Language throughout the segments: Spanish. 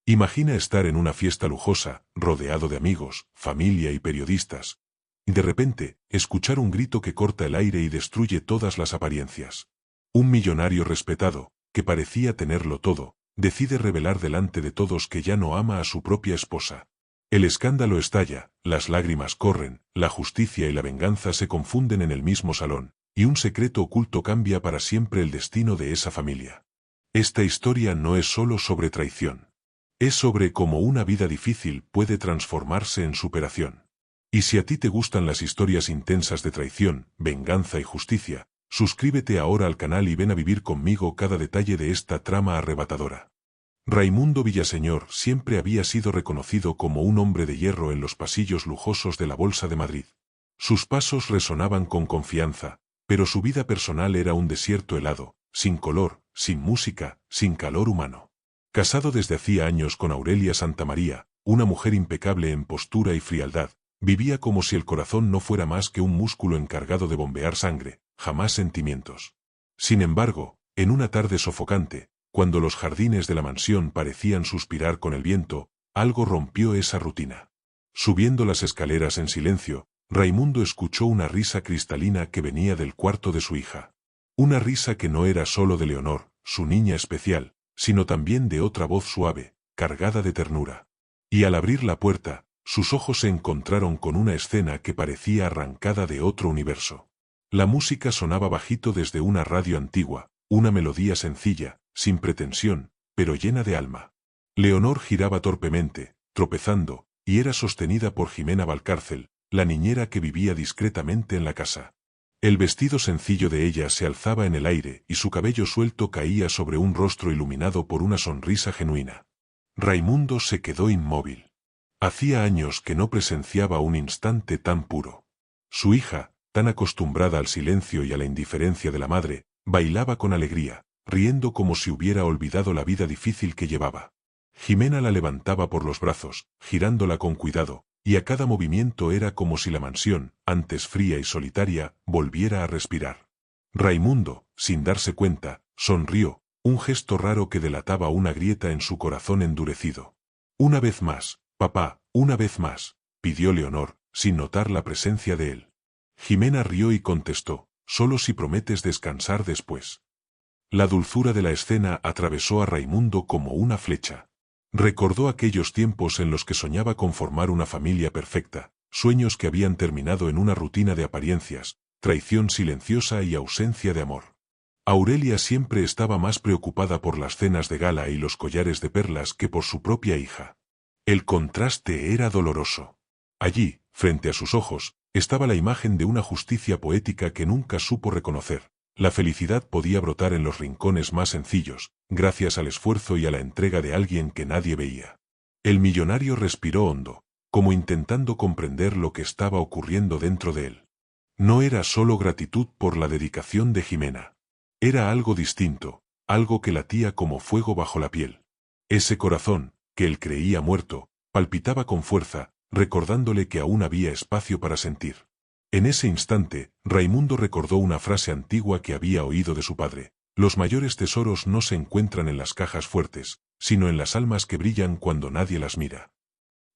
Imagina estar en una fiesta lujosa, rodeado de amigos, familia y periodistas, y de repente, escuchar un grito que corta el aire y destruye todas las apariencias. Un millonario respetado, que parecía tenerlo todo, decide revelar delante de todos que ya no ama a su propia esposa. El escándalo estalla, las lágrimas corren, la justicia y la venganza se confunden en el mismo salón, y un secreto oculto cambia para siempre el destino de esa familia. Esta historia no es solo sobre traición. Es sobre cómo una vida difícil puede transformarse en superación. Y si a ti te gustan las historias intensas de traición, venganza y justicia, suscríbete ahora al canal y ven a vivir conmigo cada detalle de esta trama arrebatadora. Raimundo Villaseñor siempre había sido reconocido como un hombre de hierro en los pasillos lujosos de la Bolsa de Madrid. Sus pasos resonaban con confianza, pero su vida personal era un desierto helado, sin color, sin música, sin calor humano. Casado desde hacía años con Aurelia Santamaría, una mujer impecable en postura y frialdad, vivía como si el corazón no fuera más que un músculo encargado de bombear sangre, jamás sentimientos. Sin embargo, en una tarde sofocante, cuando los jardines de la mansión parecían suspirar con el viento, algo rompió esa rutina. Subiendo las escaleras en silencio, Raimundo escuchó una risa cristalina que venía del cuarto de su hija. Una risa que no era solo de Leonor, su niña especial, sino también de otra voz suave, cargada de ternura. Y al abrir la puerta, sus ojos se encontraron con una escena que parecía arrancada de otro universo. La música sonaba bajito desde una radio antigua, una melodía sencilla, sin pretensión, pero llena de alma. Leonor giraba torpemente, tropezando, y era sostenida por Jimena Valcárcel, la niñera que vivía discretamente en la casa. El vestido sencillo de ella se alzaba en el aire y su cabello suelto caía sobre un rostro iluminado por una sonrisa genuina. Raimundo se quedó inmóvil. Hacía años que no presenciaba un instante tan puro. Su hija, tan acostumbrada al silencio y a la indiferencia de la madre, bailaba con alegría, riendo como si hubiera olvidado la vida difícil que llevaba. Jimena la levantaba por los brazos, girándola con cuidado, y a cada movimiento era como si la mansión, antes fría y solitaria, volviera a respirar. Raimundo, sin darse cuenta, sonrió, un gesto raro que delataba una grieta en su corazón endurecido. Una vez más, papá, una vez más, pidió Leonor, sin notar la presencia de él. Jimena rió y contestó, solo si prometes descansar después. La dulzura de la escena atravesó a Raimundo como una flecha. Recordó aquellos tiempos en los que soñaba con formar una familia perfecta, sueños que habían terminado en una rutina de apariencias, traición silenciosa y ausencia de amor. Aurelia siempre estaba más preocupada por las cenas de gala y los collares de perlas que por su propia hija. El contraste era doloroso. Allí, frente a sus ojos, estaba la imagen de una justicia poética que nunca supo reconocer. La felicidad podía brotar en los rincones más sencillos, gracias al esfuerzo y a la entrega de alguien que nadie veía. El millonario respiró hondo, como intentando comprender lo que estaba ocurriendo dentro de él. No era solo gratitud por la dedicación de Jimena. Era algo distinto, algo que latía como fuego bajo la piel. Ese corazón, que él creía muerto, palpitaba con fuerza, recordándole que aún había espacio para sentir. En ese instante, Raimundo recordó una frase antigua que había oído de su padre: los mayores tesoros no se encuentran en las cajas fuertes, sino en las almas que brillan cuando nadie las mira.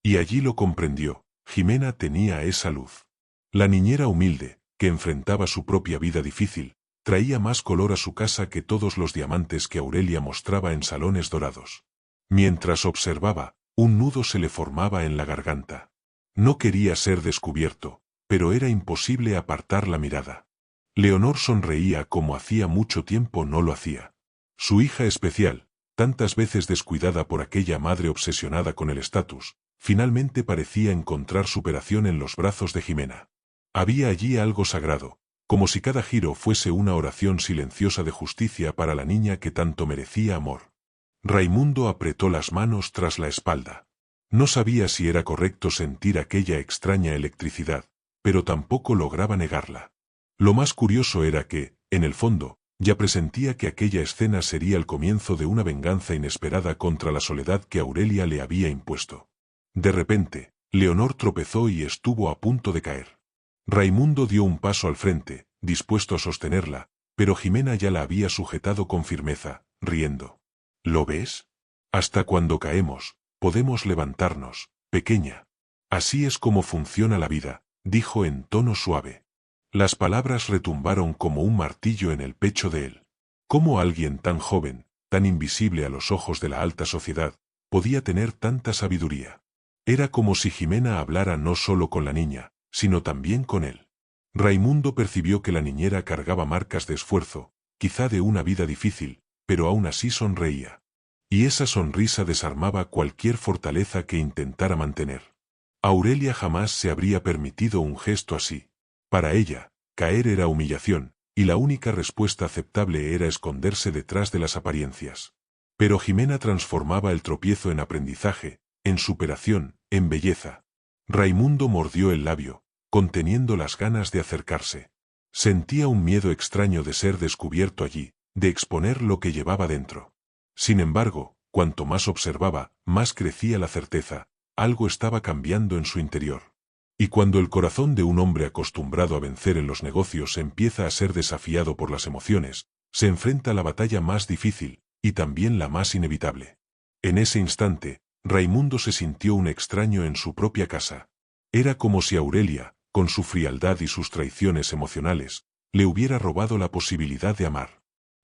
Y allí lo comprendió, Jimena tenía esa luz. La niñera humilde, que enfrentaba su propia vida difícil, traía más color a su casa que todos los diamantes que Aurelia mostraba en salones dorados. Mientras observaba, un nudo se le formaba en la garganta. No quería ser descubierto, pero era imposible apartar la mirada. Leonor sonreía como hacía mucho tiempo no lo hacía. Su hija especial, tantas veces descuidada por aquella madre obsesionada con el estatus, finalmente parecía encontrar superación en los brazos de Jimena. Había allí algo sagrado, como si cada giro fuese una oración silenciosa de justicia para la niña que tanto merecía amor. Raimundo apretó las manos tras la espalda. No sabía si era correcto sentir aquella extraña electricidad, pero tampoco lograba negarla. Lo más curioso era que, en el fondo, ya presentía que aquella escena sería el comienzo de una venganza inesperada contra la soledad que Aurelia le había impuesto. De repente, Leonor tropezó y estuvo a punto de caer. Raimundo dio un paso al frente, dispuesto a sostenerla, pero Jimena ya la había sujetado con firmeza, riendo. ¿Lo ves? Hasta cuando caemos, podemos levantarnos, pequeña. Así es como funciona la vida, dijo en tono suave. Las palabras retumbaron como un martillo en el pecho de él. ¿Cómo alguien tan joven, tan invisible a los ojos de la alta sociedad, podía tener tanta sabiduría? Era como si Jimena hablara no solo con la niña, sino también con él. Raimundo percibió que la niñera cargaba marcas de esfuerzo, quizá de una vida difícil, pero aún así sonreía. Y esa sonrisa desarmaba cualquier fortaleza que intentara mantener. Aurelia jamás se habría permitido un gesto así. Para ella, caer era humillación, y la única respuesta aceptable era esconderse detrás de las apariencias. Pero Jimena transformaba el tropiezo en aprendizaje, en superación, en belleza. Raimundo mordió el labio, conteniendo las ganas de acercarse. Sentía un miedo extraño de ser descubierto allí, de exponer lo que llevaba dentro. Sin embargo, cuanto más observaba, más crecía la certeza, algo estaba cambiando en su interior. Y cuando el corazón de un hombre acostumbrado a vencer en los negocios empieza a ser desafiado por las emociones, se enfrenta a la batalla más difícil, y también la más inevitable. En ese instante, Raimundo se sintió un extraño en su propia casa. Era como si Aurelia, con su frialdad y sus traiciones emocionales, le hubiera robado la posibilidad de amar.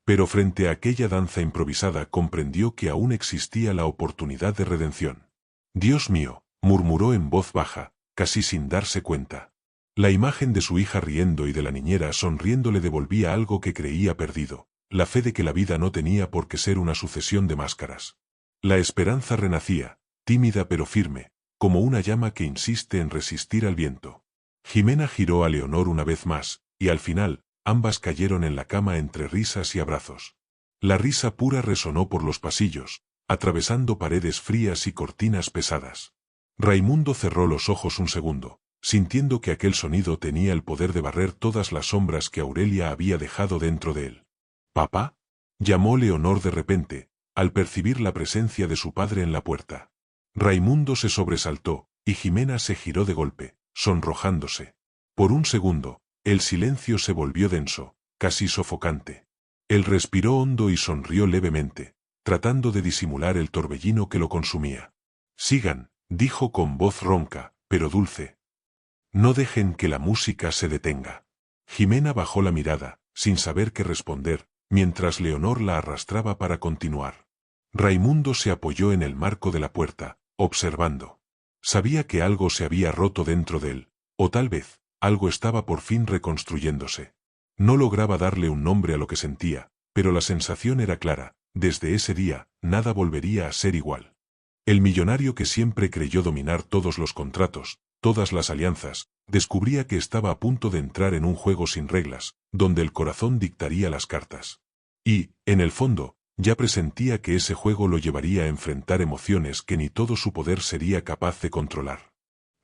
Pero frente a aquella danza improvisada comprendió que aún existía la oportunidad de redención. «Dios mío», murmuró en voz baja, casi sin darse cuenta. La imagen de su hija riendo y de la niñera sonriendo le devolvía algo que creía perdido, la fe de que la vida no tenía por qué ser una sucesión de máscaras. La esperanza renacía, tímida pero firme, como una llama que insiste en resistir al viento. Jimena giró a Leonor una vez más, y al final, ambas cayeron en la cama entre risas y abrazos. La risa pura resonó por los pasillos, atravesando paredes frías y cortinas pesadas. Raimundo cerró los ojos un segundo, sintiendo que aquel sonido tenía el poder de barrer todas las sombras que Aurelia había dejado dentro de él. «¿Papá?», llamó Leonor de repente, al percibir la presencia de su padre en la puerta. Raimundo se sobresaltó, y Jimena se giró de golpe, sonrojándose. Por un segundo, el silencio se volvió denso, casi sofocante. Él respiró hondo y sonrió levemente, tratando de disimular el torbellino que lo consumía. «Sigan», dijo con voz ronca, pero dulce. «No dejen que la música se detenga». Jimena bajó la mirada, sin saber qué responder, mientras Leonor la arrastraba para continuar. Raimundo se apoyó en el marco de la puerta, observando. Sabía que algo se había roto dentro de él, o tal vez, algo estaba por fin reconstruyéndose. No lograba darle un nombre a lo que sentía, pero la sensación era clara, desde ese día, nada volvería a ser igual. El millonario que siempre creyó dominar todos los contratos, todas las alianzas, descubría que estaba a punto de entrar en un juego sin reglas, donde el corazón dictaría las cartas. Y, en el fondo, ya presentía que ese juego lo llevaría a enfrentar emociones que ni todo su poder sería capaz de controlar.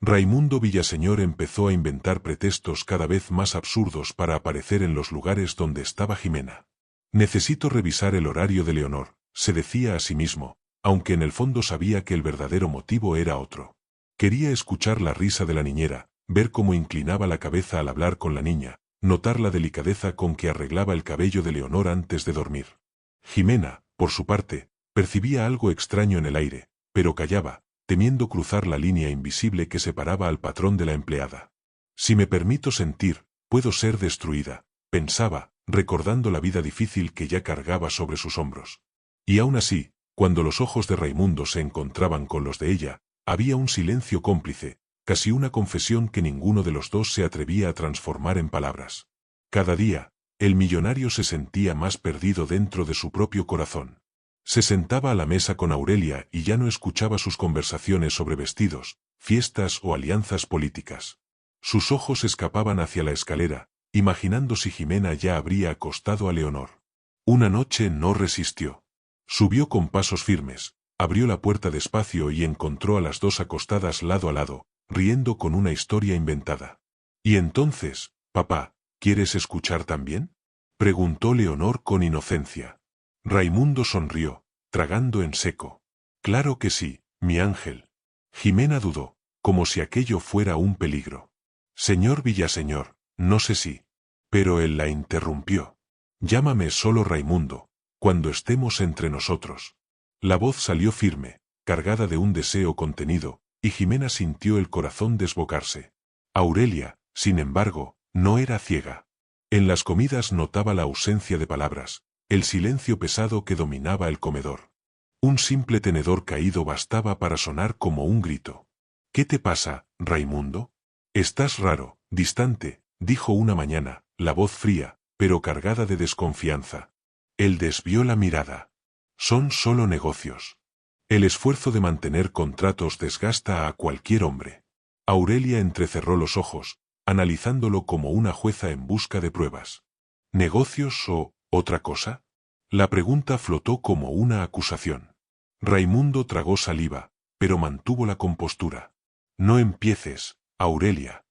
Raimundo Villaseñor empezó a inventar pretextos cada vez más absurdos para aparecer en los lugares donde estaba Jimena. «Necesito revisar el horario de Leonor», se decía a sí mismo, aunque en el fondo sabía que el verdadero motivo era otro. Quería escuchar la risa de la niñera, ver cómo inclinaba la cabeza al hablar con la niña, notar la delicadeza con que arreglaba el cabello de Leonor antes de dormir. Jimena, por su parte, percibía algo extraño en el aire, pero callaba, temiendo cruzar la línea invisible que separaba al patrón de la empleada. «Si me permito sentir, puedo ser destruida», pensaba, recordando la vida difícil que ya cargaba sobre sus hombros. Y aún así, cuando los ojos de Raimundo se encontraban con los de ella, había un silencio cómplice, casi una confesión que ninguno de los dos se atrevía a transformar en palabras. Cada día, el millonario se sentía más perdido dentro de su propio corazón. Se sentaba a la mesa con Aurelia y ya no escuchaba sus conversaciones sobre vestidos, fiestas o alianzas políticas. Sus ojos escapaban hacia la escalera, imaginando si Jimena ya habría acostado a Leonor. Una noche no resistió. Subió con pasos firmes, abrió la puerta despacio y encontró a las dos acostadas lado a lado, riendo con una historia inventada. «¿Y entonces, papá, quieres escuchar también?», preguntó Leonor con inocencia. Raimundo sonrió, tragando en seco. «Claro que sí, mi ángel». Jimena dudó, como si aquello fuera un peligro. «Señor Villaseñor, no sé si». Pero él la interrumpió. «Llámame solo Raimundo, cuando estemos entre nosotros». La voz salió firme, cargada de un deseo contenido, y Jimena sintió el corazón desbocarse. Aurelia, sin embargo, no era ciega. En las comidas notaba la ausencia de palabras, el silencio pesado que dominaba el comedor. Un simple tenedor caído bastaba para sonar como un grito. «¿Qué te pasa, Raimundo? Estás raro, distante», dijo una mañana, la voz fría, pero cargada de desconfianza. Él desvió la mirada. «Son solo negocios». El esfuerzo de mantener contratos desgasta a cualquier hombre. Aurelia entrecerró los ojos, analizándolo como una jueza en busca de pruebas. ¿Negocios o otra cosa? La pregunta flotó como una acusación. Raimundo tragó saliva, pero mantuvo la compostura. No empieces, Aurelia.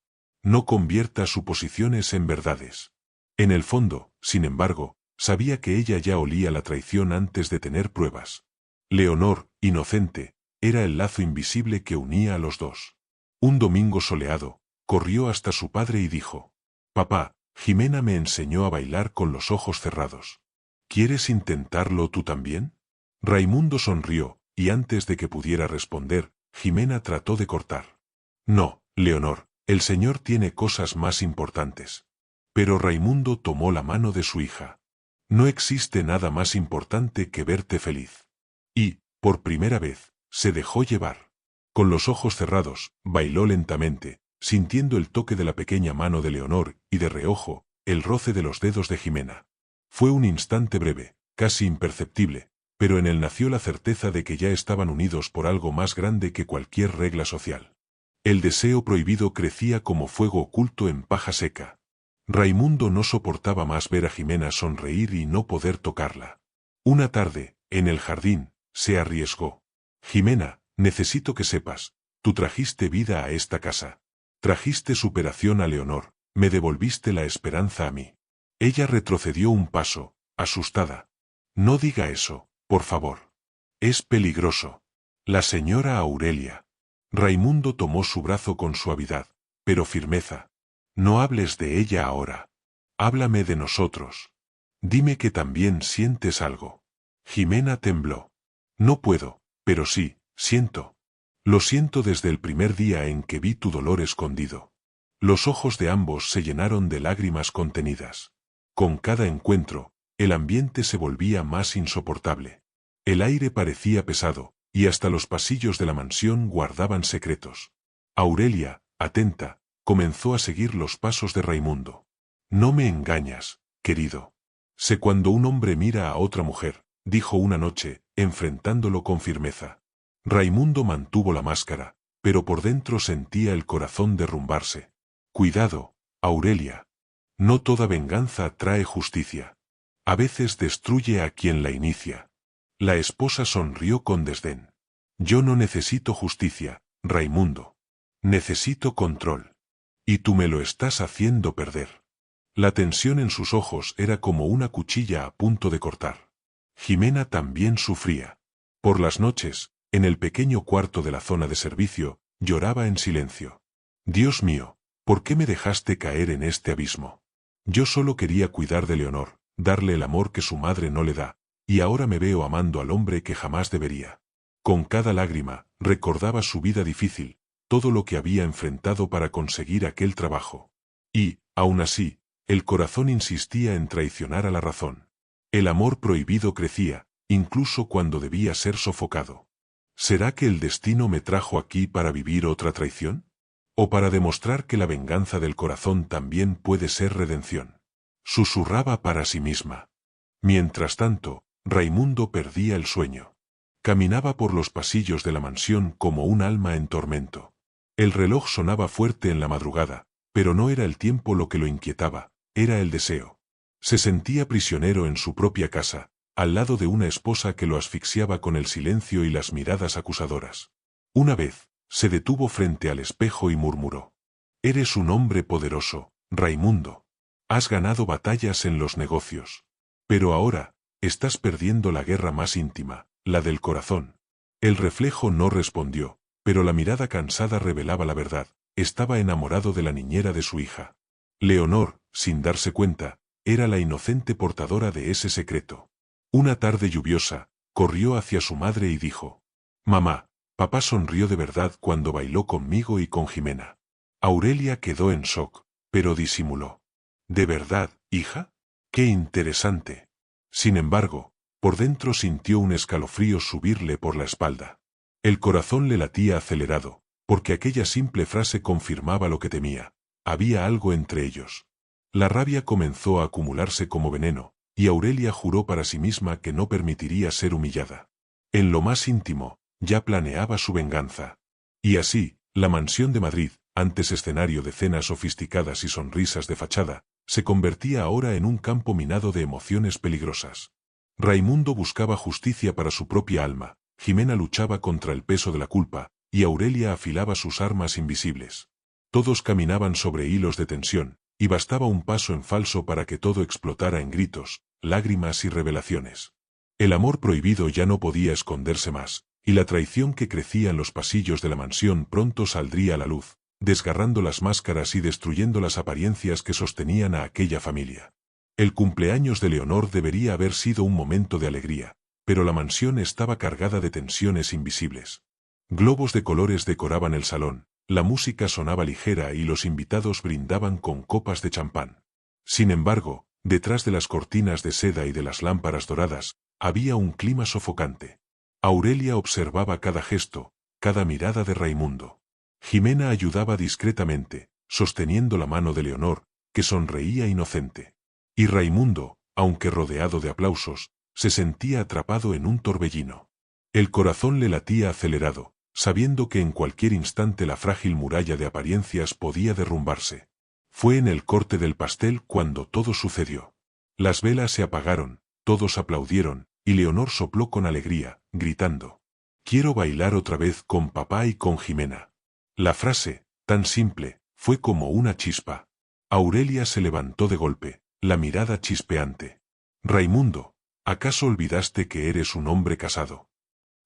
No conviertas suposiciones en verdades. En el fondo, sin embargo, sabía que ella ya olía la traición antes de tener pruebas. Leonor, inocente, era el lazo invisible que unía a los dos. Un domingo soleado, corrió hasta su padre y dijo: «Papá, Jimena me enseñó a bailar con los ojos cerrados. ¿Quieres intentarlo tú también?» Raimundo sonrió, y antes de que pudiera responder, Jimena trató de cortar. «No, Leonor, el señor tiene cosas más importantes». Pero Raimundo tomó la mano de su hija. «No existe nada más importante que verte feliz». Y, por primera vez, se dejó llevar. Con los ojos cerrados, bailó lentamente, sintiendo el toque de la pequeña mano de Leonor y de reojo, el roce de los dedos de Jimena. Fue un instante breve, casi imperceptible, pero en él nació la certeza de que ya estaban unidos por algo más grande que cualquier regla social. El deseo prohibido crecía como fuego oculto en paja seca. Raimundo no soportaba más ver a Jimena sonreír y no poder tocarla. Una tarde, en el jardín, se arriesgó. «Jimena, necesito que sepas, tú trajiste vida a esta casa. Trajiste superación a Leonor, me devolviste la esperanza a mí». Ella retrocedió un paso, asustada. «No diga eso, por favor. Es peligroso». «La señora Aurelia». Raimundo tomó su brazo con suavidad, pero firmeza. «No hables de ella ahora. Háblame de nosotros. Dime que también sientes algo». Jimena tembló. «No puedo, pero sí, siento. Lo siento desde el primer día en que vi tu dolor escondido». Los ojos de ambos se llenaron de lágrimas contenidas. Con cada encuentro, el ambiente se volvía más insoportable. El aire parecía pesado, y hasta los pasillos de la mansión guardaban secretos. Aurelia, atenta, comenzó a seguir los pasos de Raimundo. «No me engañas, querido. Sé cuando un hombre mira a otra mujer», dijo una noche, enfrentándolo con firmeza. Raimundo mantuvo la máscara, pero por dentro sentía el corazón derrumbarse. «Cuidado, Aurelia. No toda venganza trae justicia. A veces destruye a quien la inicia». La esposa sonrió con desdén. «Yo no necesito justicia, Raimundo. Necesito control. Y tú me lo estás haciendo perder». La tensión en sus ojos era como una cuchilla a punto de cortar. Jimena también sufría. Por las noches, en el pequeño cuarto de la zona de servicio, lloraba en silencio. «Dios mío, ¿por qué me dejaste caer en este abismo? Yo solo quería cuidar de Leonor, darle el amor que su madre no le da, y ahora me veo amando al hombre que jamás debería». Con cada lágrima, recordaba su vida difícil, todo lo que había enfrentado para conseguir aquel trabajo. Y, aún así, el corazón insistía en traicionar a la razón. El amor prohibido crecía, incluso cuando debía ser sofocado. ¿Será que el destino me trajo aquí para vivir otra traición? ¿O para demostrar que la venganza del corazón también puede ser redención? Susurraba para sí misma. Mientras tanto, Raimundo perdía el sueño. Caminaba por los pasillos de la mansión como un alma en tormento. El reloj sonaba fuerte en la madrugada, pero no era el tiempo lo que lo inquietaba, era el deseo. Se sentía prisionero en su propia casa, al lado de una esposa que lo asfixiaba con el silencio y las miradas acusadoras. Una vez, se detuvo frente al espejo y murmuró: «Eres un hombre poderoso, Raimundo. Has ganado batallas en los negocios. Pero ahora, estás perdiendo la guerra más íntima, la del corazón». El reflejo no respondió, pero la mirada cansada revelaba la verdad. Estaba enamorado de la niñera de su hija. Leonor, sin darse cuenta, era la inocente portadora de ese secreto. Una tarde lluviosa, Corrió hacia su madre y dijo: «Mamá, papá sonrió de verdad cuando bailó conmigo y con Jimena». Aurelia quedó en shock, pero disimuló. «¿De verdad, hija? ¡Qué interesante!». Sin embargo, por dentro sintió un escalofrío subirle por la espalda. El corazón le latía acelerado, porque aquella simple frase confirmaba lo que temía. Había algo entre ellos. La rabia comenzó a acumularse como veneno, y Aurelia juró para sí misma que no permitiría ser humillada. En lo más íntimo, ya planeaba su venganza. Y así, la mansión de Madrid, antes escenario de cenas sofisticadas y sonrisas de fachada, se convertía ahora en un campo minado de emociones peligrosas. Raimundo buscaba justicia para su propia alma, Jimena luchaba contra el peso de la culpa, y Aurelia afilaba sus armas invisibles. Todos caminaban sobre hilos de tensión, y bastaba un paso en falso para que todo explotara en gritos, lágrimas y revelaciones. El amor prohibido ya no podía esconderse más, y la traición que crecía en los pasillos de la mansión pronto saldría a la luz, desgarrando las máscaras y destruyendo las apariencias que sostenían a aquella familia. El cumpleaños de Leonor debería haber sido un momento de alegría, pero la mansión estaba cargada de tensiones invisibles. Globos de colores decoraban el salón, la música sonaba ligera y los invitados brindaban con copas de champán. Sin embargo, detrás de las cortinas de seda y de las lámparas doradas, había un clima sofocante. Aurelia observaba cada gesto, cada mirada de Raimundo. Jimena ayudaba discretamente, sosteniendo la mano de Leonor, que sonreía inocente. Y Raimundo, aunque rodeado de aplausos, se sentía atrapado en un torbellino. El corazón le latía acelerado, sabiendo que en cualquier instante la frágil muralla de apariencias podía derrumbarse. Fue en el corte del pastel cuando todo sucedió. Las velas se apagaron, todos aplaudieron, y Leonor sopló con alegría, gritando: «Quiero bailar otra vez con papá y con Jimena». La frase, tan simple, fue como una chispa. Aurelia se levantó de golpe, la mirada chispeante. «Raimundo, ¿acaso olvidaste que eres un hombre casado?».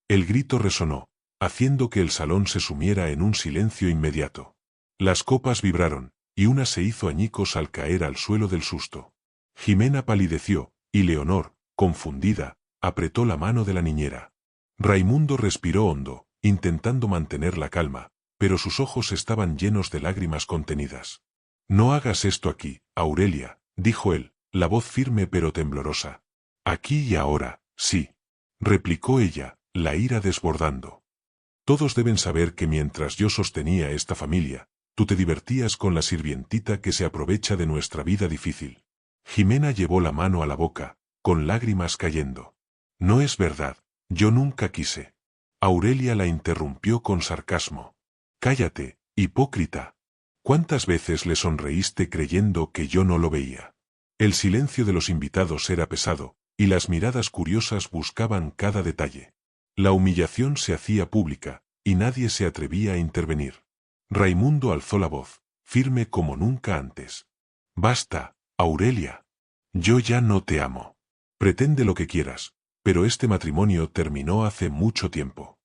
El grito resonó, haciendo que el salón se sumiera en un silencio inmediato. Las copas vibraron, y una se hizo añicos al caer al suelo del susto. Jimena palideció, y Leonor, confundida, apretó la mano de la niñera. Raimundo respiró hondo, intentando mantener la calma, pero sus ojos estaban llenos de lágrimas contenidas. «No hagas esto aquí, Aurelia», dijo él, la voz firme pero temblorosa. «Aquí y ahora, sí», replicó ella, la ira desbordando. «Todos deben saber que mientras yo sostenía esta familia, tú te divertías con la sirvientita que se aprovecha de nuestra vida difícil». Jimena llevó la mano a la boca, con lágrimas cayendo. «No es verdad, yo nunca quise». Aurelia la interrumpió con sarcasmo. «Cállate, hipócrita. ¿Cuántas veces le sonreíste creyendo que yo no lo veía?». El silencio de los invitados era pesado, y las miradas curiosas buscaban cada detalle. La humillación se hacía pública, y nadie se atrevía a intervenir. Raimundo alzó la voz, firme como nunca antes. «Basta, Aurelia. Yo ya no te amo. Pretende lo que quieras, pero este matrimonio terminó hace mucho tiempo».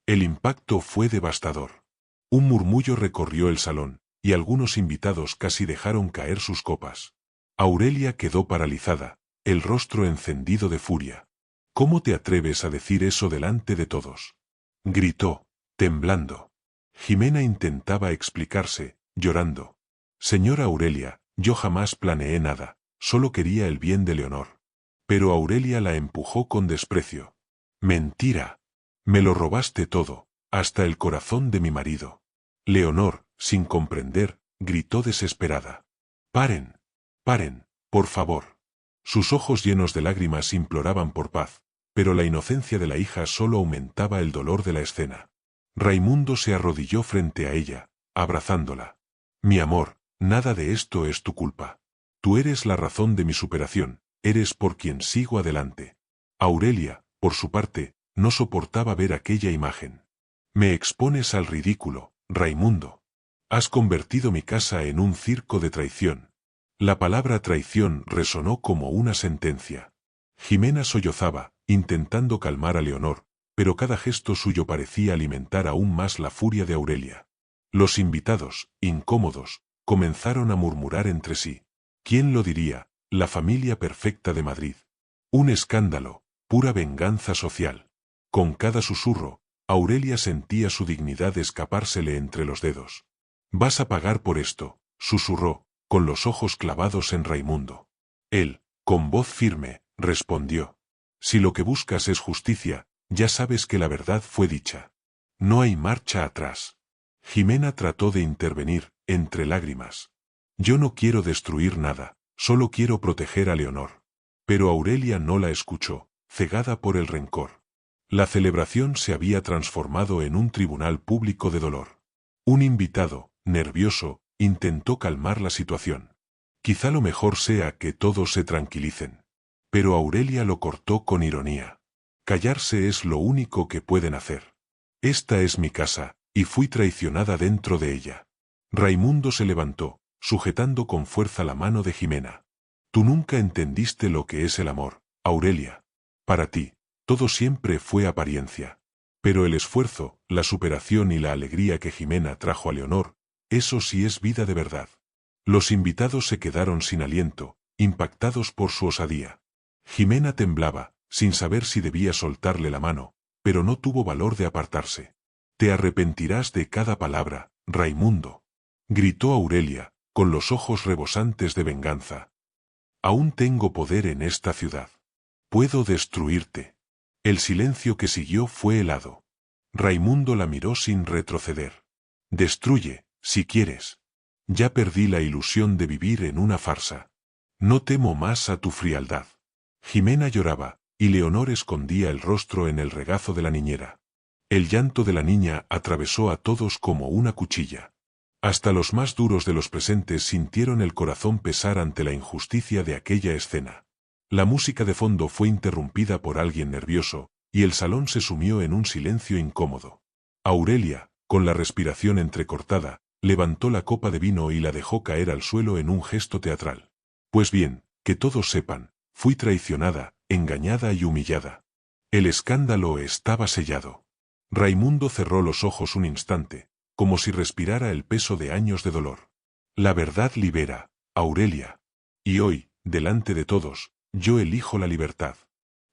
El impacto fue devastador. Un murmullo recorrió el salón, y algunos invitados casi dejaron caer sus copas. Aurelia quedó paralizada, el rostro encendido de furia. «¿Cómo te atreves a decir eso delante de todos?», gritó, temblando. Jimena intentaba explicarse, llorando. «Señora Aurelia, yo jamás planeé nada, solo quería el bien de Leonor». Pero Aurelia la empujó con desprecio. «Mentira. Me lo robaste todo, hasta el corazón de mi marido». Leonor, sin comprender, gritó desesperada. «Paren. Paren, por favor». Sus ojos llenos de lágrimas imploraban por paz, pero la inocencia de la hija solo aumentaba el dolor de la escena. Raimundo se arrodilló frente a ella, abrazándola. «Mi amor, nada de esto es tu culpa. Tú eres la razón de mi superación, eres por quien sigo adelante». Aurelia, por su parte, no soportaba ver aquella imagen. «Me expones al ridículo, Raimundo. Has convertido mi casa en un circo de traición». La palabra traición resonó como una sentencia. Jimena sollozaba, intentando calmar a Leonor, pero cada gesto suyo parecía alimentar aún más la furia de Aurelia. Los invitados, incómodos, comenzaron a murmurar entre sí. ¿Quién lo diría? La familia perfecta de Madrid. Un escándalo, pura venganza social. Con cada susurro, Aurelia sentía su dignidad escapársele entre los dedos. «Vas a pagar por esto», susurró, con los ojos clavados en Raimundo. Él, con voz firme, respondió: «Si lo que buscas es justicia, ya sabes que la verdad fue dicha. No hay marcha atrás». Jimena trató de intervenir, entre lágrimas. «Yo no quiero destruir nada, solo quiero proteger a Leonor». Pero Aurelia no la escuchó, cegada por el rencor. La celebración se había transformado en un tribunal público de dolor. Un invitado, nervioso, intentó calmar la situación. «Quizá lo mejor sea que todos se tranquilicen». Pero Aurelia lo cortó con ironía. «Callarse es lo único que pueden hacer. Esta es mi casa, y fui traicionada dentro de ella». Raimundo se levantó, sujetando con fuerza la mano de Jimena. «Tú nunca entendiste lo que es el amor, Aurelia. Para ti, todo siempre fue apariencia. Pero el esfuerzo, la superación y la alegría que Jimena trajo a Leonor, eso sí es vida de verdad». Los invitados se quedaron sin aliento, impactados por su osadía. Jimena temblaba, sin saber si debía soltarle la mano, pero no tuvo valor de apartarse. «Te arrepentirás de cada palabra, Raimundo», gritó Aurelia, con los ojos rebosantes de venganza. «Aún tengo poder en esta ciudad. Puedo destruirte». El silencio que siguió fue helado. Raimundo la miró sin retroceder. «Destruye, si quieres. Ya perdí la ilusión de vivir en una farsa. No temo más a tu frialdad». Jimena lloraba, y Leonor escondía el rostro en el regazo de la niñera. El llanto de la niña atravesó a todos como una cuchilla. Hasta los más duros de los presentes sintieron el corazón pesar ante la injusticia de aquella escena. La música de fondo fue interrumpida por alguien nervioso, y el salón se sumió en un silencio incómodo. Aurelia, con la respiración entrecortada, levantó la copa de vino y la dejó caer al suelo en un gesto teatral. «Pues bien, que todos sepan, fui traicionada, engañada y humillada. El escándalo estaba sellado». Raimundo cerró los ojos un instante, como si respirara el peso de años de dolor. «La verdad libera, Aurelia. Y hoy, delante de todos, yo elijo la libertad».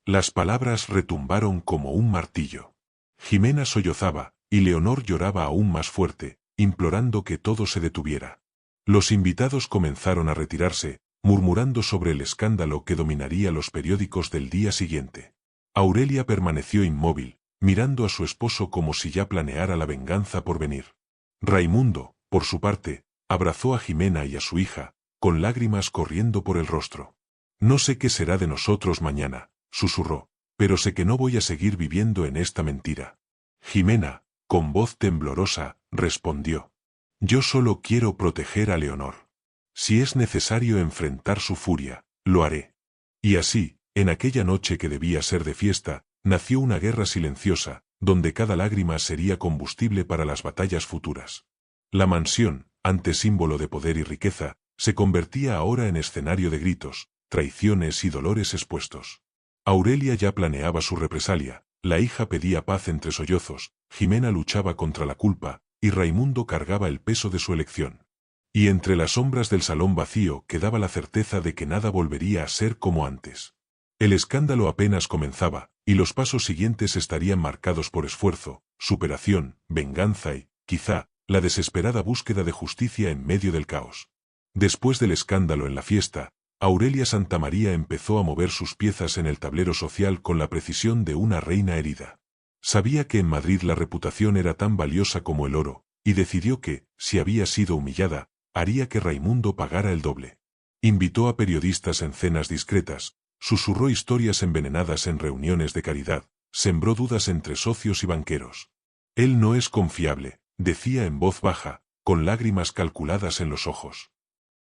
Las palabras retumbaron como un martillo. Jimena sollozaba, y Leonor lloraba aún más fuerte, implorando que todo se detuviera. Los invitados comenzaron a retirarse, murmurando sobre el escándalo que dominaría los periódicos del día siguiente. Aurelia permaneció inmóvil, mirando a su esposo como si ya planeara la venganza por venir. Raimundo, por su parte, abrazó a Jimena y a su hija, con lágrimas corriendo por el rostro. «No sé qué será de nosotros mañana», susurró, «pero sé que no voy a seguir viviendo en esta mentira». Jimena, con voz temblorosa, respondió: «Yo solo quiero proteger a Leonor. Si es necesario enfrentar su furia, lo haré». Y así, en aquella noche que debía ser de fiesta, nació una guerra silenciosa, donde cada lágrima sería combustible para las batallas futuras. La mansión, antes símbolo de poder y riqueza, se convertía ahora en escenario de gritos, traiciones y dolores expuestos. Aurelia ya planeaba su represalia, la hija pedía paz entre sollozos, Jimena luchaba contra la culpa, y Raimundo cargaba el peso de su elección. Y entre las sombras del salón vacío quedaba la certeza de que nada volvería a ser como antes. El escándalo apenas comenzaba, y los pasos siguientes estarían marcados por esfuerzo, superación, venganza y, quizá, la desesperada búsqueda de justicia en medio del caos. Después del escándalo en la fiesta, Aurelia Santamaría empezó a mover sus piezas en el tablero social con la precisión de una reina herida. Sabía que en Madrid la reputación era tan valiosa como el oro, y decidió que, si había sido humillada, haría que Raimundo pagara el doble. Invitó a periodistas en cenas discretas, susurró historias envenenadas en reuniones de caridad, sembró dudas entre socios y banqueros. «Él no es confiable», decía en voz baja, con lágrimas calculadas en los ojos.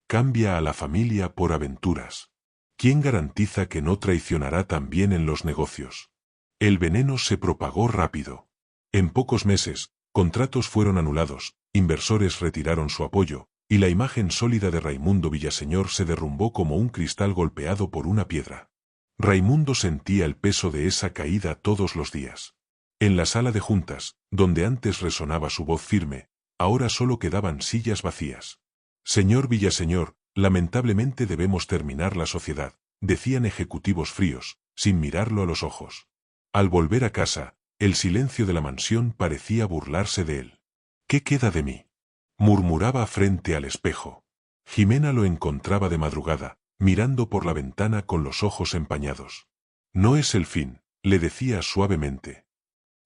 «Cambia a la familia por aventuras. ¿Quién garantiza que no traicionará también en los negocios?». El veneno se propagó rápido. En pocos meses, contratos fueron anulados, inversores retiraron su apoyo, y la imagen sólida de Raimundo Villaseñor se derrumbó como un cristal golpeado por una piedra. Raimundo sentía el peso de esa caída todos los días. En la sala de juntas, donde antes resonaba su voz firme, ahora solo quedaban sillas vacías. «Señor Villaseñor, lamentablemente debemos terminar la sociedad», decían ejecutivos fríos, sin mirarlo a los ojos. Al volver a casa, el silencio de la mansión parecía burlarse de él. ¿Qué queda de mí?, murmuraba frente al espejo. Jimena lo encontraba de madrugada, mirando por la ventana con los ojos empañados. No es el fin, le decía suavemente.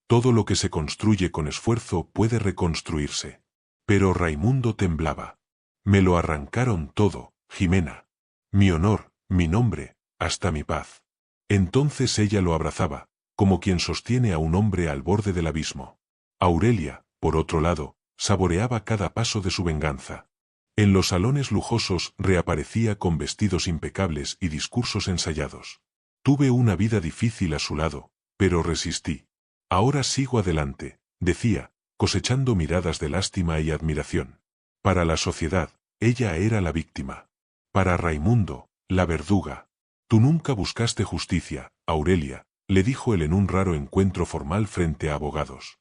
Todo lo que se construye con esfuerzo puede reconstruirse. Pero Raimundo temblaba. Me lo arrancaron todo, Jimena. Mi honor, mi nombre, hasta mi paz. Entonces ella lo abrazaba, como quien sostiene a un hombre al borde del abismo. Aurelia, por otro lado, saboreaba cada paso de su venganza. En los salones lujosos reaparecía con vestidos impecables y discursos ensayados. Tuve una vida difícil a su lado, pero resistí. Ahora sigo adelante, decía, cosechando miradas de lástima y admiración. Para la sociedad, ella era la víctima. Para Raimundo, la verduga. Tú nunca buscaste justicia, Aurelia, le dijo él en un raro encuentro formal frente a abogados.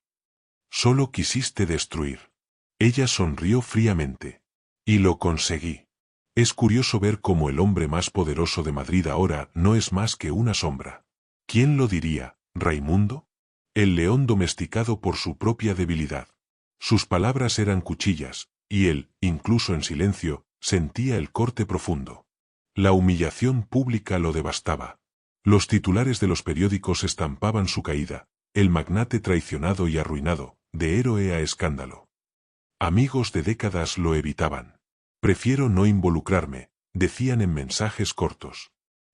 Solo quisiste destruir. Ella sonrió fríamente. Y lo conseguí. Es curioso ver cómo el hombre más poderoso de Madrid ahora no es más que una sombra. ¿Quién lo diría, Raimundo? El león domesticado por su propia debilidad. Sus palabras eran cuchillas, y él, incluso en silencio, sentía el corte profundo. La humillación pública lo devastaba. Los titulares de los periódicos estampaban su caída, el magnate traicionado y arruinado, de héroe a escándalo. Amigos de décadas lo evitaban. Prefiero no involucrarme, decían en mensajes cortos.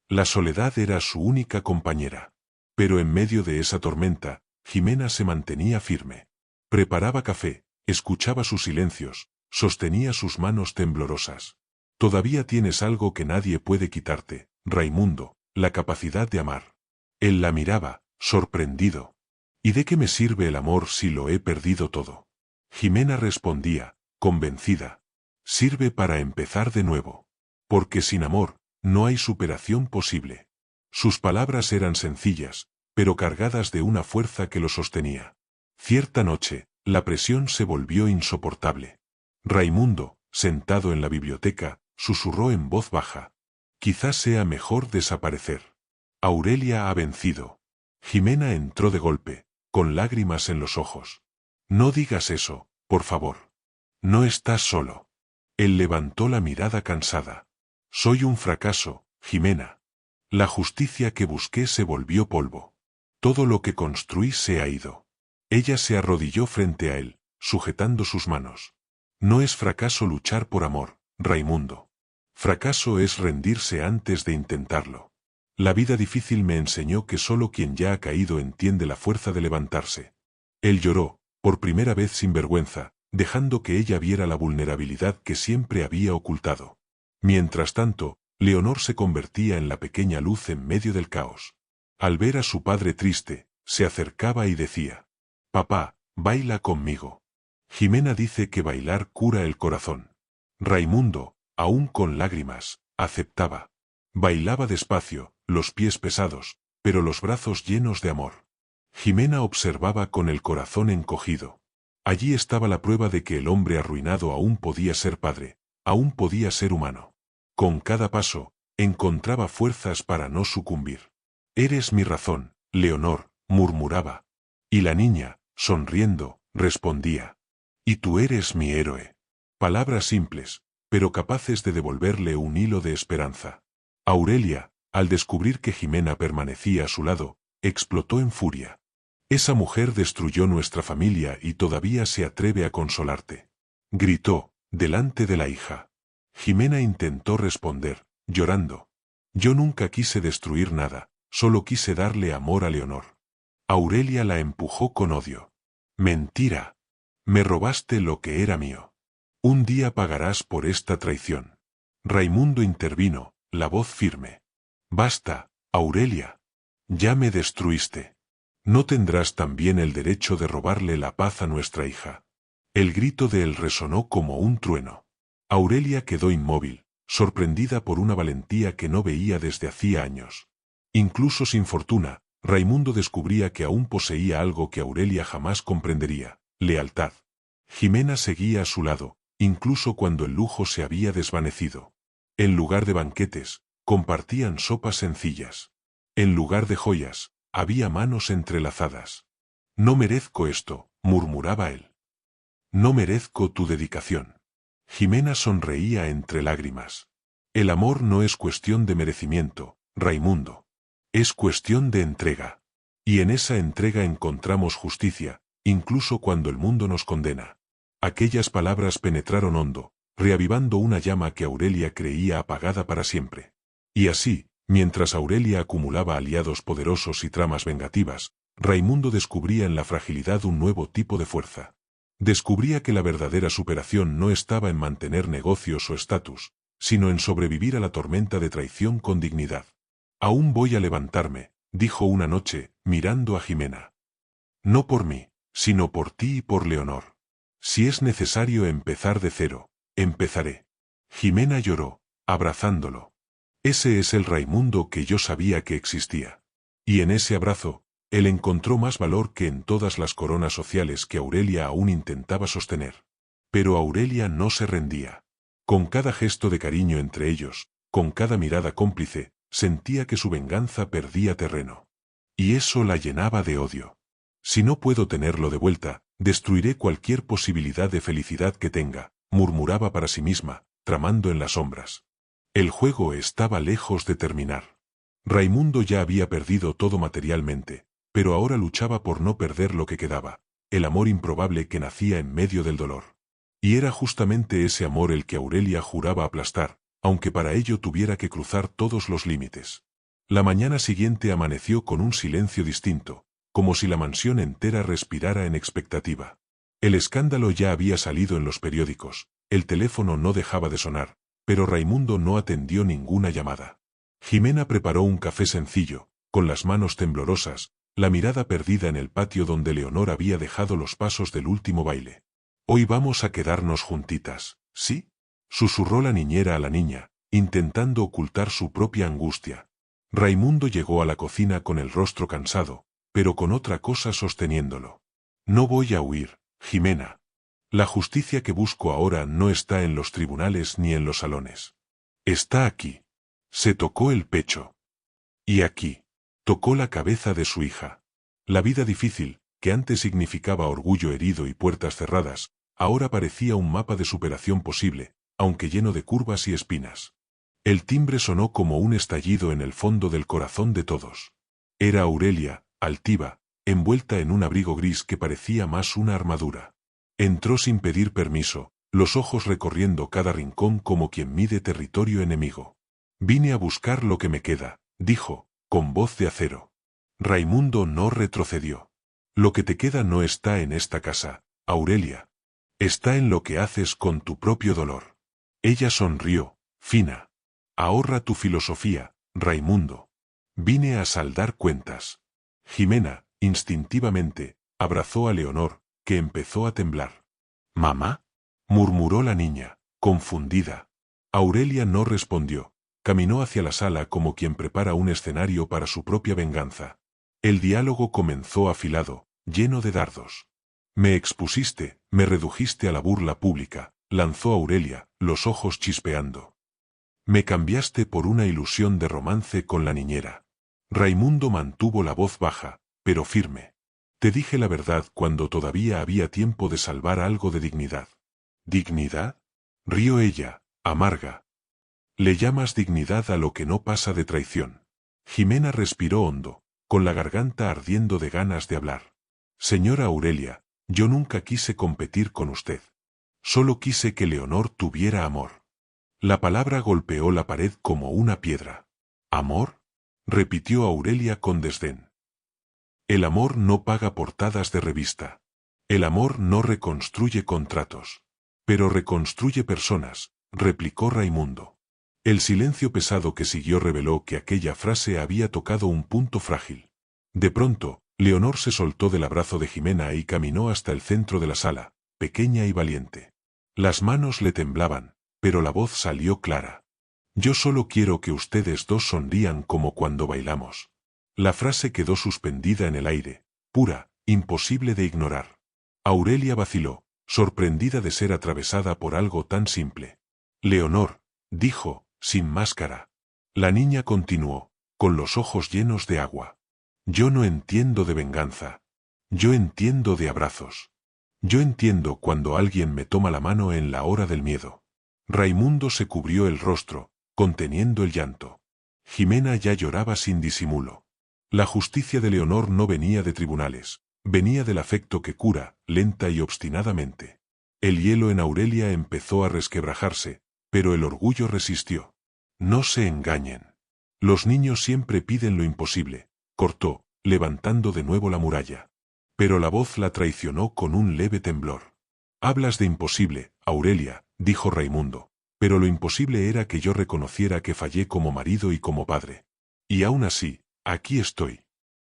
La soledad era su única compañera. Pero en medio de esa tormenta, Jimena se mantenía firme. Preparaba café, escuchaba sus silencios, sostenía sus manos temblorosas. Todavía tienes algo que nadie puede quitarte, Raimundo, la capacidad de amar. Él la miraba, sorprendido. ¿Y de qué me sirve el amor si lo he perdido todo? Jimena respondía, convencida. Sirve para empezar de nuevo. Porque sin amor, no hay superación posible. Sus palabras eran sencillas, pero cargadas de una fuerza que lo sostenía. Cierta noche, la presión se volvió insoportable. Raimundo, sentado en la biblioteca, susurró en voz baja. Quizás sea mejor desaparecer. Aurelia ha vencido. Jimena entró de golpe, con lágrimas en los ojos. No digas eso, por favor. No estás solo. Él levantó la mirada cansada. Soy un fracaso, Jimena. La justicia que busqué se volvió polvo. Todo lo que construí se ha ido. Ella se arrodilló frente a él, sujetando sus manos. No es fracaso luchar por amor, Raimundo. Fracaso es rendirse antes de intentarlo. La vida difícil me enseñó que solo quien ya ha caído entiende la fuerza de levantarse. Él lloró, por primera vez sin vergüenza, dejando que ella viera la vulnerabilidad que siempre había ocultado. Mientras tanto, Leonor se convertía en la pequeña luz en medio del caos. Al ver a su padre triste, se acercaba y decía: «Papá, baila conmigo». Jimena dice que bailar cura el corazón. Raimundo, aún con lágrimas, aceptaba. Bailaba despacio, los pies pesados, pero los brazos llenos de amor. Jimena observaba con el corazón encogido. Allí estaba la prueba de que el hombre arruinado aún podía ser padre, aún podía ser humano. Con cada paso, encontraba fuerzas para no sucumbir. «Eres mi razón, Leonor», murmuraba. Y la niña, sonriendo, respondía: «Y tú eres mi héroe». Palabras simples, pero capaces de devolverle un hilo de esperanza. Aurelia, al descubrir que Jimena permanecía a su lado, explotó en furia. «Esa mujer destruyó nuestra familia y todavía se atreve a consolarte», gritó, delante de la hija. Jimena intentó responder, llorando. «Yo nunca quise destruir nada, solo quise darle amor a Leonor». Aurelia la empujó con odio. «Mentira. Me robaste lo que era mío. Un día pagarás por esta traición». Raimundo intervino, la voz firme. «Basta, Aurelia. Ya me destruiste. No tendrás también el derecho de robarle la paz a nuestra hija». El grito de él resonó como un trueno. Aurelia quedó inmóvil, sorprendida por una valentía que no veía desde hacía años. Incluso sin fortuna, Raimundo descubría que aún poseía algo que Aurelia jamás comprendería: lealtad. Jimena seguía a su lado, incluso cuando el lujo se había desvanecido. En lugar de banquetes, compartían sopas sencillas. En lugar de joyas, había manos entrelazadas. No merezco esto, murmuraba él. No merezco tu dedicación. Jimena sonreía entre lágrimas. El amor no es cuestión de merecimiento, Raimundo. Es cuestión de entrega. Y en esa entrega encontramos justicia, incluso cuando el mundo nos condena. Aquellas palabras penetraron hondo, reavivando una llama que Aurelia creía apagada para siempre. Y así, mientras Aurelia acumulaba aliados poderosos y tramas vengativas, Raimundo descubría en la fragilidad un nuevo tipo de fuerza. Descubría que la verdadera superación no estaba en mantener negocios o estatus, sino en sobrevivir a la tormenta de traición con dignidad. Aún voy a levantarme, dijo una noche, mirando a Jimena. No por mí, sino por ti y por Leonor. Si es necesario empezar de cero, empezaré. Jimena lloró, abrazándolo. Ese es el Raimundo que yo sabía que existía. Y en ese abrazo, él encontró más valor que en todas las coronas sociales que Aurelia aún intentaba sostener. Pero Aurelia no se rendía. Con cada gesto de cariño entre ellos, con cada mirada cómplice, sentía que su venganza perdía terreno. Y eso la llenaba de odio. Si no puedo tenerlo de vuelta, destruiré cualquier posibilidad de felicidad que tenga, murmuraba para sí misma, tramando en las sombras. El juego estaba lejos de terminar. Raimundo ya había perdido todo materialmente, pero ahora luchaba por no perder lo que quedaba, el amor improbable que nacía en medio del dolor. Y era justamente ese amor el que Aurelia juraba aplastar, aunque para ello tuviera que cruzar todos los límites. La mañana siguiente amaneció con un silencio distinto, como si la mansión entera respirara en expectativa. El escándalo ya había salido en los periódicos, el teléfono no dejaba de sonar, pero Raimundo no atendió ninguna llamada. Jimena preparó un café sencillo, con las manos temblorosas, la mirada perdida en el patio donde Leonor había dejado los pasos del último baile. «Hoy vamos a quedarnos juntitas, ¿sí?», susurró la niñera a la niña, intentando ocultar su propia angustia. Raimundo llegó a la cocina con el rostro cansado, pero con otra cosa sosteniéndolo. «No voy a huir, Jimena. La justicia que busco ahora no está en los tribunales ni en los salones. Está aquí». Se tocó el pecho. Y aquí. Tocó la cabeza de su hija. La vida difícil, que antes significaba orgullo herido y puertas cerradas, ahora parecía un mapa de superación posible, aunque lleno de curvas y espinas. El timbre sonó como un estallido en el fondo del corazón de todos. Era Aurelia, altiva, envuelta en un abrigo gris que parecía más una armadura. Entró sin pedir permiso, los ojos recorriendo cada rincón como quien mide territorio enemigo. «Vine a buscar lo que me queda», dijo, con voz de acero. Raimundo no retrocedió. «Lo que te queda no está en esta casa, Aurelia. Está en lo que haces con tu propio dolor». Ella sonrió, fina. «Ahorra tu filosofía, Raimundo. Vine a saldar cuentas». Jimena, instintivamente, abrazó a Leonor, que empezó a temblar. «¿Mamá?», murmuró la niña, confundida. Aurelia no respondió. Caminó hacia la sala como quien prepara un escenario para su propia venganza. El diálogo comenzó afilado, lleno de dardos. «Me expusiste, me redujiste a la burla pública», lanzó Aurelia, los ojos chispeando. «Me cambiaste por una ilusión de romance con la niñera». Raimundo mantuvo la voz baja, pero firme. «Te dije la verdad cuando todavía había tiempo de salvar algo de dignidad». «¿Dignidad?», rió ella, amarga. «Le llamas dignidad a lo que no pasa de traición». Jimena respiró hondo, con la garganta ardiendo de ganas de hablar. «Señora Aurelia, yo nunca quise competir con usted. Solo quise que Leonor tuviera amor». La palabra golpeó la pared como una piedra. «¿Amor?», repitió Aurelia con desdén. «El amor no paga portadas de revista. El amor no reconstruye contratos. Pero reconstruye personas», replicó Raimundo. El silencio pesado que siguió reveló que aquella frase había tocado un punto frágil. De pronto, Leonor se soltó del abrazo de Jimena y caminó hasta el centro de la sala, pequeña y valiente. Las manos le temblaban, pero la voz salió clara. «Yo solo quiero que ustedes dos sonrían como cuando bailamos». La frase quedó suspendida en el aire, pura, imposible de ignorar. Aurelia vaciló, sorprendida de ser atravesada por algo tan simple. «Leonor», dijo, sin máscara. La niña continuó, con los ojos llenos de agua. Yo no entiendo de venganza. Yo entiendo de abrazos. Yo entiendo cuando alguien me toma la mano en la hora del miedo. Raimundo se cubrió el rostro, conteniendo el llanto. Jimena ya lloraba sin disimulo. La justicia de Leonor no venía de tribunales, venía del afecto que cura, lenta y obstinadamente. El hielo en Aurelia empezó a resquebrajarse, pero el orgullo resistió. No se engañen. Los niños siempre piden lo imposible, cortó, levantando de nuevo la muralla. Pero la voz la traicionó con un leve temblor. Hablas de imposible, Aurelia, dijo Raimundo, pero lo imposible era que yo reconociera que fallé como marido y como padre. Y aún así, aquí estoy.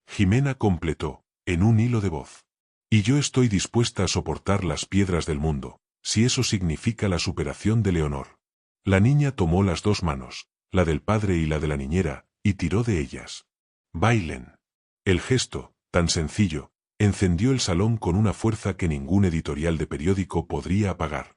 Jimena completó, en un hilo de voz. Y yo estoy dispuesta a soportar las piedras del mundo, si eso significa la superación de Leonor. La niña tomó las dos manos, la del padre y la de la niñera, y tiró de ellas. Bailen. El gesto, tan sencillo, encendió el salón con una fuerza que ningún editorial de periódico podría apagar.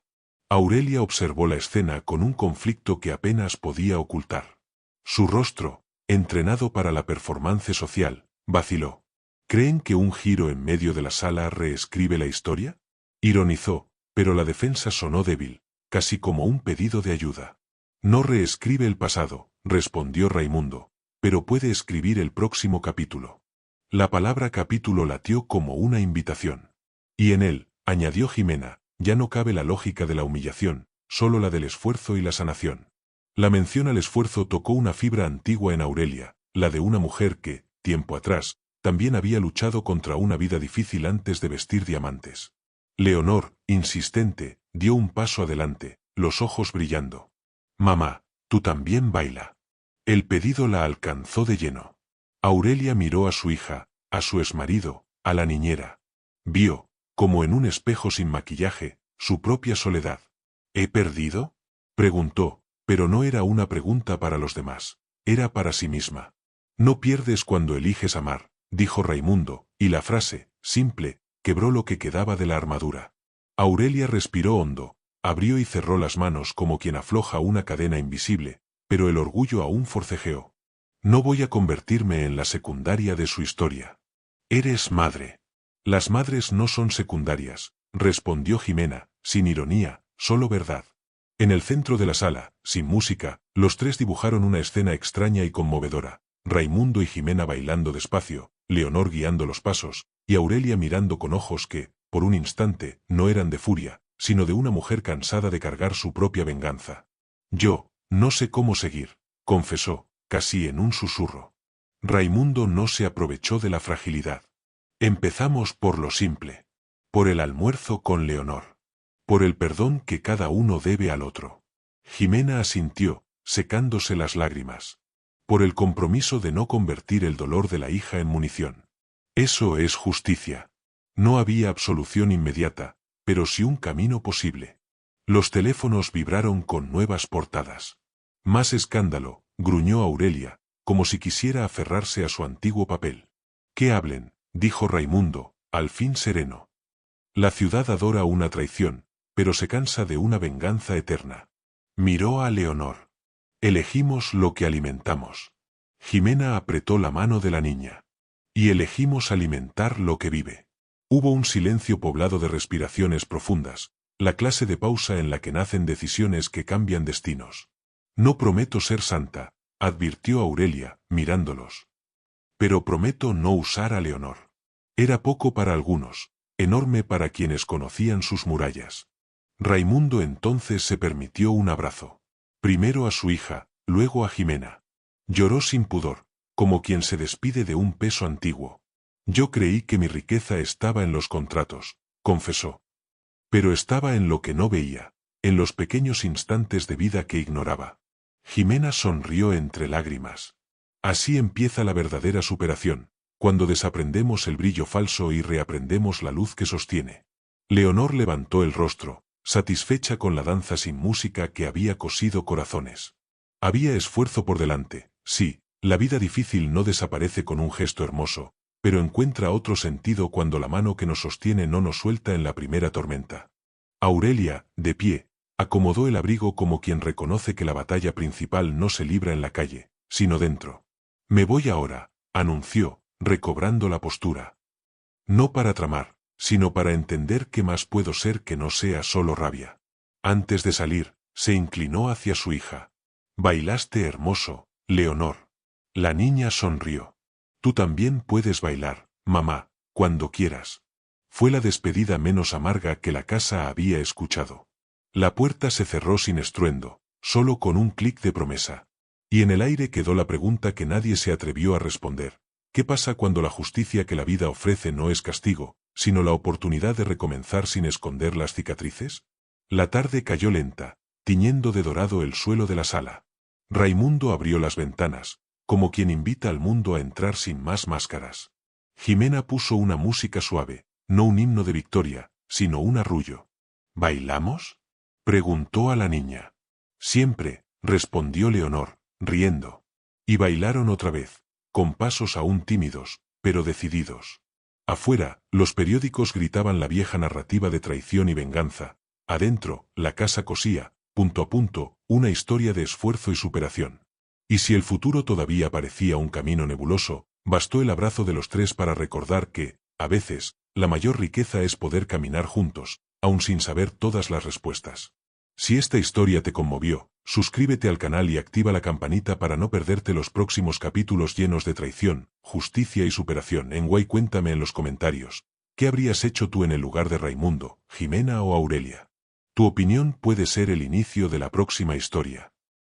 Aurelia observó la escena con un conflicto que apenas podía ocultar. Su rostro, entrenado para la performance social, vaciló. ¿Creen que un giro en medio de la sala reescribe la historia? Ironizó, pero la defensa sonó débil, casi como un pedido de ayuda. No reescribe el pasado, respondió Raimundo, pero puede escribir el próximo capítulo. La palabra capítulo latió como una invitación. Y en él, añadió Jimena, ya no cabe la lógica de la humillación, solo la del esfuerzo y la sanación. La mención al esfuerzo tocó una fibra antigua en Aurelia, la de una mujer que, tiempo atrás, también había luchado contra una vida difícil antes de vestir diamantes. Leonor, insistente, dio un paso adelante, los ojos brillando. Mamá, tú también baila. El pedido la alcanzó de lleno. Aurelia miró a su hija, a su exmarido, a la niñera. Vio, como en un espejo sin maquillaje, su propia soledad. ¿He perdido?, preguntó, pero no era una pregunta para los demás, era para sí misma. No pierdes cuando eliges amar, dijo Raimundo, y la frase, simple, quebró lo que quedaba de la armadura. Aurelia respiró hondo, abrió y cerró las manos como quien afloja una cadena invisible, pero el orgullo aún forcejeó. No voy a convertirme en la secundaria de su historia. Eres madre. Las madres no son secundarias, respondió Jimena, sin ironía, solo verdad. En el centro de la sala, sin música, los tres dibujaron una escena extraña y conmovedora. Raimundo y Jimena bailando despacio, Leonor guiando los pasos, y Aurelia mirando con ojos que, por un instante, no eran de furia, sino de una mujer cansada de cargar su propia venganza. Yo, no sé cómo seguir, confesó, casi en un susurro. Raimundo no se aprovechó de la fragilidad. Empezamos por lo simple. Por el almuerzo con Leonor. Por el perdón que cada uno debe al otro. Jimena asintió, secándose las lágrimas. Por el compromiso de no convertir el dolor de la hija en munición. Eso es justicia. No había absolución inmediata, pero sí un camino posible. Los teléfonos vibraron con nuevas portadas. Más escándalo, gruñó Aurelia, como si quisiera aferrarse a su antiguo papel. Que hablen, dijo Raimundo, al fin sereno. La ciudad adora una traición, pero se cansa de una venganza eterna. Miró a Leonor. Elegimos lo que alimentamos. Jimena apretó la mano de la niña. Y elegimos alimentar lo que vive. Hubo un silencio poblado de respiraciones profundas, la clase de pausa en la que nacen decisiones que cambian destinos. No prometo ser santa, advirtió Aurelia, mirándolos. Pero prometo no usar a Leonor. Era poco para algunos, enorme para quienes conocían sus murallas. Raimundo entonces se permitió un abrazo. Primero a su hija, luego a Jimena. Lloró sin pudor, como quien se despide de un peso antiguo. Yo creí que mi riqueza estaba en los contratos, confesó. Pero estaba en lo que no veía, en los pequeños instantes de vida que ignoraba. Jimena sonrió entre lágrimas. Así empieza la verdadera superación, cuando desaprendemos el brillo falso y reaprendemos la luz que sostiene. Leonor levantó el rostro, satisfecha con la danza sin música que había cosido corazones. Había esfuerzo por delante, sí, la vida difícil no desaparece con un gesto hermoso, pero encuentra otro sentido cuando la mano que nos sostiene no nos suelta en la primera tormenta. Aurelia, de pie, acomodó el abrigo como quien reconoce que la batalla principal no se libra en la calle, sino dentro. Me voy ahora, anunció, recobrando la postura. No para tramar, sino para entender qué más puedo ser que no sea solo rabia. Antes de salir, se inclinó hacia su hija. Bailaste hermoso, Leonor. La niña sonrió. Tú también puedes bailar, mamá, cuando quieras. Fue la despedida menos amarga que la casa había escuchado. La puerta se cerró sin estruendo, solo con un clic de promesa. Y en el aire quedó la pregunta que nadie se atrevió a responder. ¿Qué pasa cuando la justicia que la vida ofrece no es castigo, sino la oportunidad de recomenzar sin esconder las cicatrices? La tarde cayó lenta, tiñendo de dorado el suelo de la sala. Raimundo abrió las ventanas, como quien invita al mundo a entrar sin más máscaras. Jimena puso una música suave, no un himno de victoria, sino un arrullo. ¿Bailamos?, preguntó a la niña. Siempre, respondió Leonor, riendo. Y bailaron otra vez, con pasos aún tímidos, pero decididos. Afuera, los periódicos gritaban la vieja narrativa de traición y venganza. Adentro, la casa cosía, punto a punto, una historia de esfuerzo y superación. Y si el futuro todavía parecía un camino nebuloso, bastó el abrazo de los tres para recordar que, a veces, la mayor riqueza es poder caminar juntos, aun sin saber todas las respuestas. Si esta historia te conmovió, suscríbete al canal y activa la campanita para no perderte los próximos capítulos llenos de traición, justicia y superación. Cuéntame en los comentarios, ¿qué habrías hecho tú en el lugar de Raimundo, Jimena o Aurelia? Tu opinión puede ser el inicio de la próxima historia.